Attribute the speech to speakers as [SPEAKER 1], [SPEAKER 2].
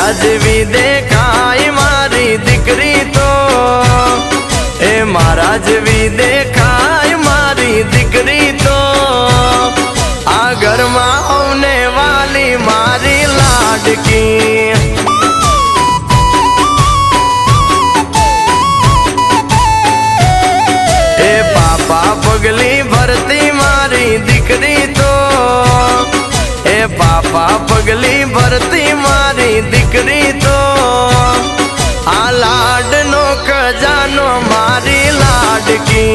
[SPEAKER 1] मारा जेवी देखाय मारी दीकरी तो ए मारा जेवी देखाय मारी दीकरी तो आ घर में होने वाली मारी लाडकी ए पापा पगली भरती मारी दीकरी तो ए पापा पगली भरती मारी दीकरी तो आ लाड नो खजानो मारी लाडकी।